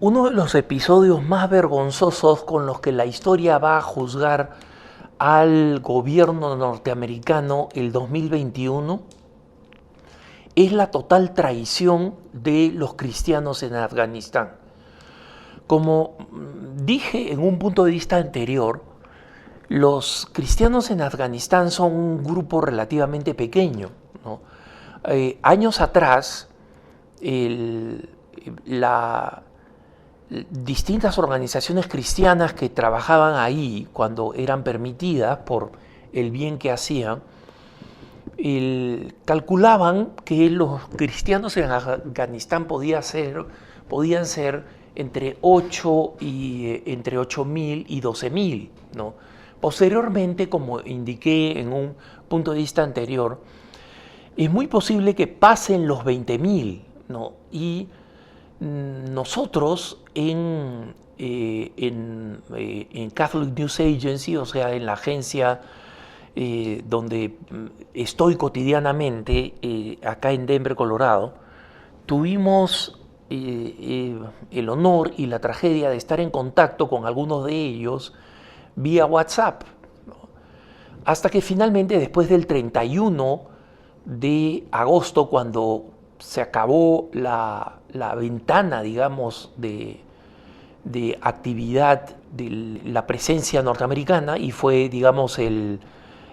Uno de los episodios más vergonzosos con los que la historia va a juzgar al gobierno norteamericano el 2021 es la total traición de los cristianos en Afganistán. Como dije en un punto de vista anterior, los cristianos en Afganistán son un grupo relativamente pequeño, ¿no? Años atrás, distintas organizaciones cristianas que trabajaban ahí cuando eran permitidas por el bien que hacían, calculaban que los cristianos en Afganistán podían ser entre 8.000 y 12.000, ¿no? Posteriormente, como indiqué en un punto de vista anterior, es muy posible que pasen los 20.000, ¿no? Y nosotros en Catholic News Agency, o sea, en la agencia donde estoy cotidianamente, acá en Denver, Colorado, tuvimos el honor y la tragedia de estar en contacto con algunos de ellos vía WhatsApp, ¿no? Hasta que finalmente, después del 31 de agosto, cuando se acabó la ventana, digamos, de actividad de la presencia norteamericana y fue, digamos,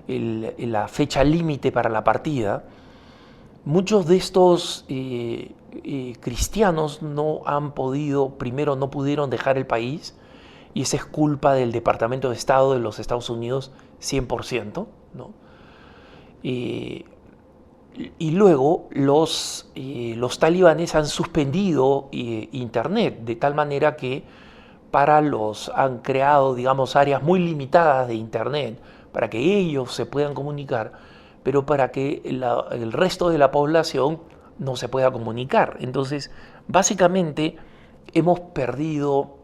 la fecha límite para la partida, muchos de estos cristianos primero no pudieron dejar el país, y esa es culpa del Departamento de Estado de los Estados Unidos 100%, ¿no? Y luego los talibanes han suspendido Internet, de tal manera que han creado, digamos, áreas muy limitadas de Internet para que ellos se puedan comunicar, pero para que el resto de la población no se pueda comunicar. Entonces, básicamente, hemos perdido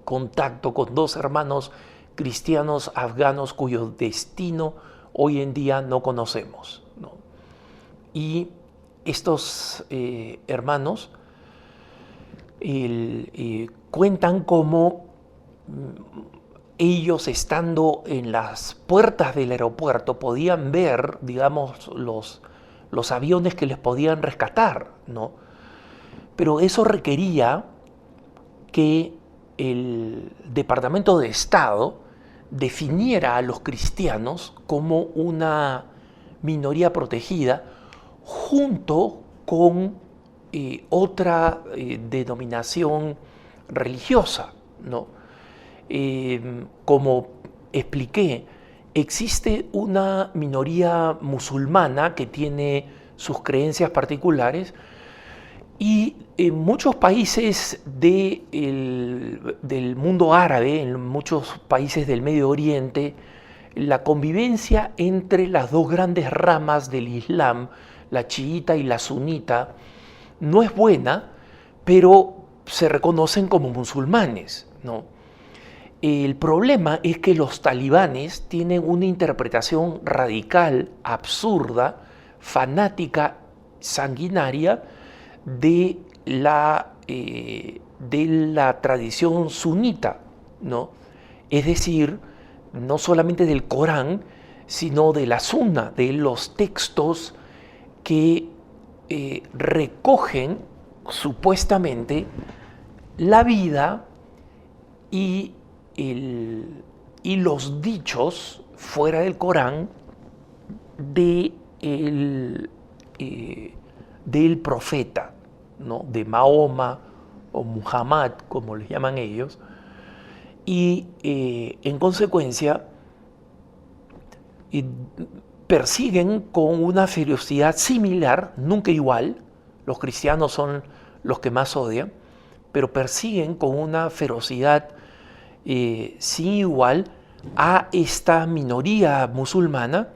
contacto con dos hermanos cristianos afganos cuyo destino hoy en día no conocemos, ¿no? Y estos hermanos cuentan cómo ellos, estando en las puertas del aeropuerto, podían ver, digamos, los aviones que les podían rescatar, ¿no? Pero eso requería que el Departamento de Estado definiera a los cristianos como una minoría protegida junto con otra denominación religiosa, ¿no? Como expliqué, existe una minoría musulmana que tiene sus creencias particulares, y en muchos países del mundo árabe, en muchos países del Medio Oriente, la convivencia entre las dos grandes ramas del Islam, la chiita y la sunita, no es buena, pero se reconocen como musulmanes, ¿no? El problema es que los talibanes tienen una interpretación radical, absurda, fanática, sanguinaria de la tradición sunita, ¿no? Es decir, no solamente del Corán, sino de la Sunna, de los textos que recogen supuestamente la vida y los dichos fuera del Corán del profeta, ¿no? De Mahoma o Muhammad, como les llaman ellos, y en consecuencia persiguen con una ferocidad similar, nunca igual. Los cristianos son los que más odian, pero persiguen con una ferocidad sin igual a esta minoría musulmana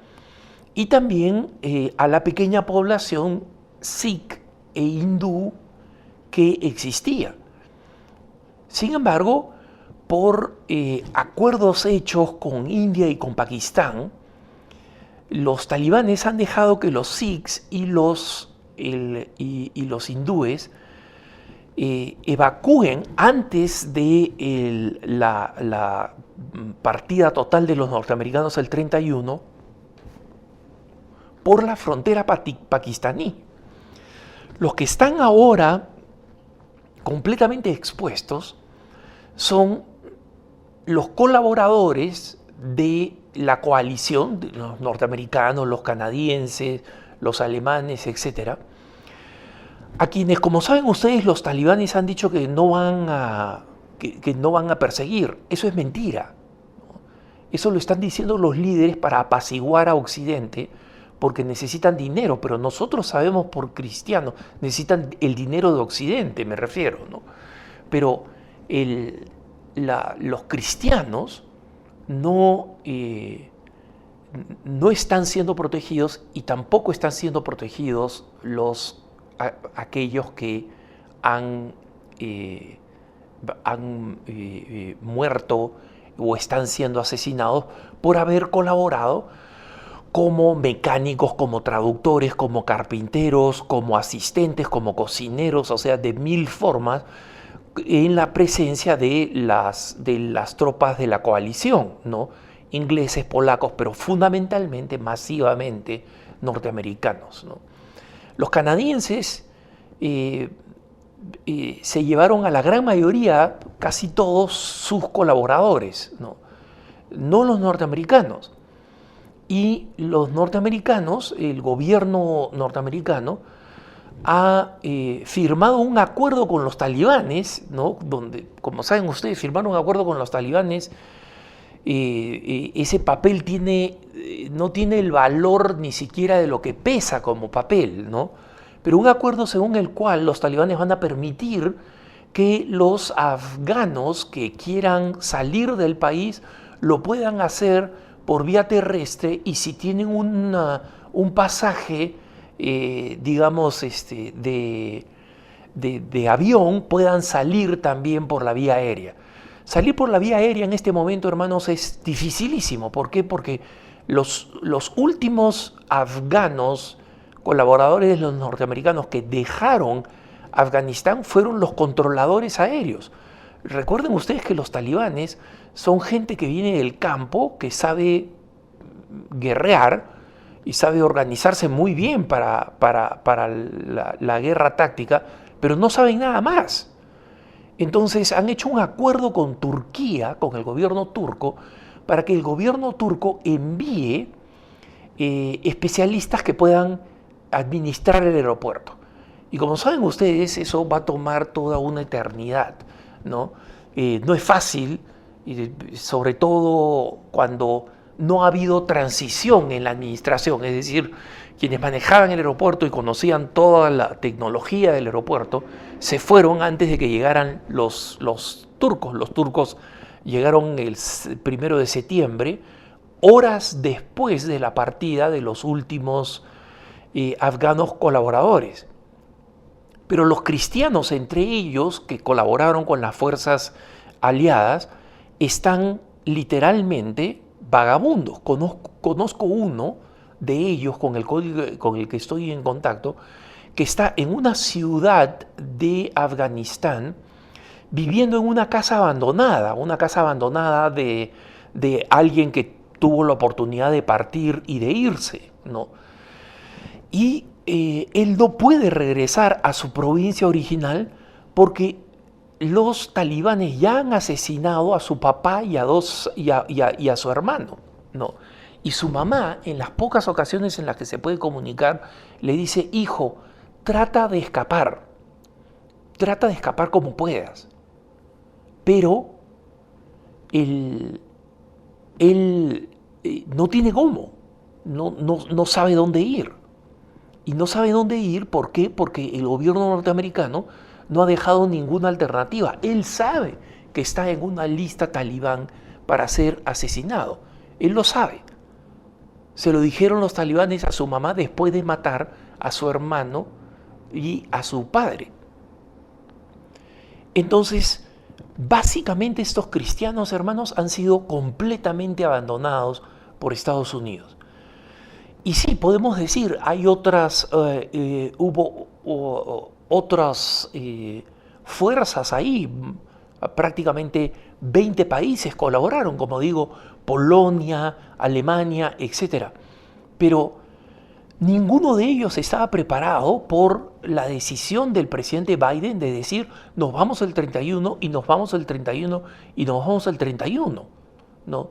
y también a la pequeña población sikh e hindú que existía. Sin embargo, por acuerdos hechos con India y con Pakistán, los talibanes han dejado que los sikhs y los hindúes evacúen antes de la partida total de los norteamericanos el 31 por la frontera pakistaní. Los que están ahora completamente expuestos son los colaboradores de la coalición, de los norteamericanos, los canadienses, los alemanes, etc., a quienes, como saben ustedes, los talibanes han dicho que no van a perseguir. Eso es mentira. Eso lo están diciendo los líderes para apaciguar a Occidente, porque necesitan dinero, pero nosotros sabemos por cristianos, necesitan el dinero de Occidente, me refiero, ¿no? Pero los cristianos no están siendo protegidos, y tampoco están siendo protegidos aquellos que han muerto o están siendo asesinados por haber colaborado como mecánicos, como traductores, como carpinteros, como asistentes, como cocineros, o sea, de mil formas, en la presencia de las tropas de la coalición, ¿no? Ingleses, polacos, pero fundamentalmente, masivamente, norteamericanos, ¿no? Los canadienses se llevaron a la gran mayoría, casi todos sus colaboradores, no los norteamericanos. Y los norteamericanos, el gobierno norteamericano, ha firmado un acuerdo con los talibanes, ¿no? Donde, como saben ustedes, firmaron un acuerdo con los talibanes. Ese papel no tiene el valor ni siquiera de lo que pesa como papel, ¿no? Pero un acuerdo según el cual los talibanes van a permitir que los afganos que quieran salir del país lo puedan hacer por vía terrestre, y si tienen un pasaje, digamos, de avión, puedan salir también por la vía aérea. Salir por la vía aérea en este momento, hermanos, es dificilísimo. ¿Por qué? Porque los últimos afganos, colaboradores de los norteamericanos que dejaron Afganistán, fueron los controladores aéreos. Recuerden ustedes que los talibanes son gente que viene del campo, que sabe guerrear y sabe organizarse muy bien para la guerra táctica, pero no saben nada más. Entonces han hecho un acuerdo con Turquía, con el gobierno turco, para que el gobierno turco envíe especialistas que puedan administrar el aeropuerto. Y como saben ustedes, eso va a tomar toda una eternidad, ¿no? No es fácil, sobre todo cuando no ha habido transición en la administración, es decir, quienes manejaban el aeropuerto y conocían toda la tecnología del aeropuerto se fueron antes de que llegaran los turcos. Los turcos llegaron el 1 de septiembre, horas después de la partida de los últimos afganos colaboradores. Pero los cristianos, entre ellos, que colaboraron con las fuerzas aliadas, están literalmente vagabundos. Conozco uno de ellos con el que estoy en contacto, que está en una ciudad de Afganistán viviendo en una casa abandonada de alguien que tuvo la oportunidad de partir y de irse, ¿no? Y él no puede regresar a su provincia original porque los talibanes ya han asesinado a su papá y a su hermano, ¿no? Y su mamá, en las pocas ocasiones en las que se puede comunicar, le dice: hijo, trata de escapar como puedas. Pero él no tiene cómo, no sabe dónde ir. Y no sabe dónde ir, ¿por qué? Porque el gobierno norteamericano no ha dejado ninguna alternativa. Él sabe que está en una lista talibán para ser asesinado. Él lo sabe. Se lo dijeron los talibanes a su mamá después de matar a su hermano y a su padre. Entonces, básicamente estos cristianos, hermanos, han sido completamente abandonados por Estados Unidos. Y sí, podemos decir, hay hubo otras fuerzas ahí. Prácticamente 20 países colaboraron, como digo, Polonia, Alemania, etc. Pero ninguno de ellos estaba preparado por la decisión del presidente Biden de decir nos vamos el 31 y nos vamos el 31 y nos vamos el 31, ¿no?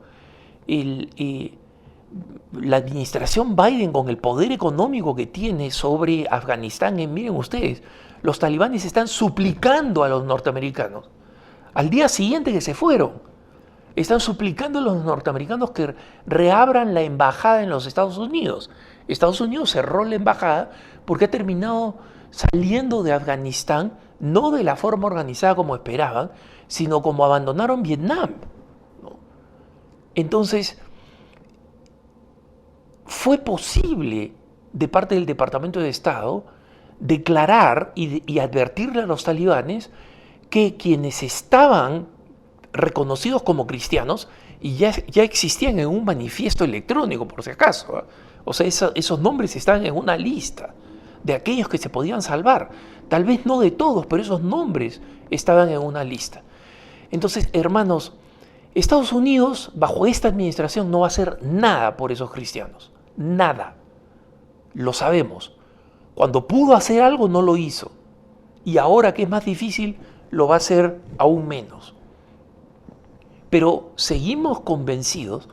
La administración Biden, con el poder económico que tiene sobre Afganistán, miren ustedes, los talibanes están suplicando a los norteamericanos, al día siguiente que se fueron, están suplicando a los norteamericanos que reabran la embajada en los Estados Unidos. Estados Unidos cerró la embajada porque ha terminado saliendo de Afganistán, no de la forma organizada como esperaban, sino como abandonaron Vietnam, ¿no? Entonces, fue posible de parte del Departamento de Estado declarar y advertirle a los talibanes que quienes estaban reconocidos como cristianos y ya existían en un manifiesto electrónico, por si acaso, ¿eh? O sea, esos nombres estaban en una lista de aquellos que se podían salvar. Tal vez no de todos, pero esos nombres estaban en una lista. Entonces, hermanos, Estados Unidos, bajo esta administración, no va a hacer nada por esos cristianos. Nada. Lo sabemos. Cuando pudo hacer algo, no lo hizo. Y ahora que es más difícil, lo va a hacer aún menos. Pero seguimos convencidos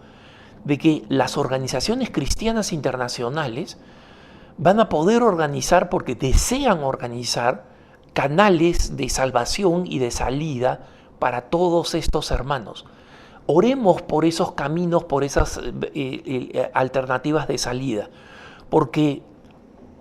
de que las organizaciones cristianas internacionales van a poder organizar, porque desean organizar, canales de salvación y de salida para todos estos hermanos. Oremos por esos caminos, por esas alternativas de salida, porque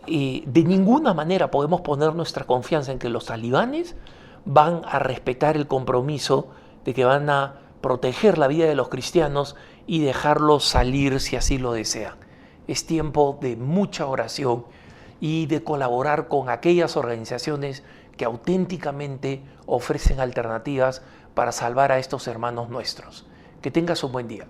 de ninguna manera podemos poner nuestra confianza en que los talibanes van a respetar el compromiso de que van a proteger la vida de los cristianos y dejarlos salir si así lo desean. Es tiempo de mucha oración y de colaborar con aquellas organizaciones que auténticamente ofrecen alternativas para salvar a estos hermanos nuestros. Que tengas un buen día.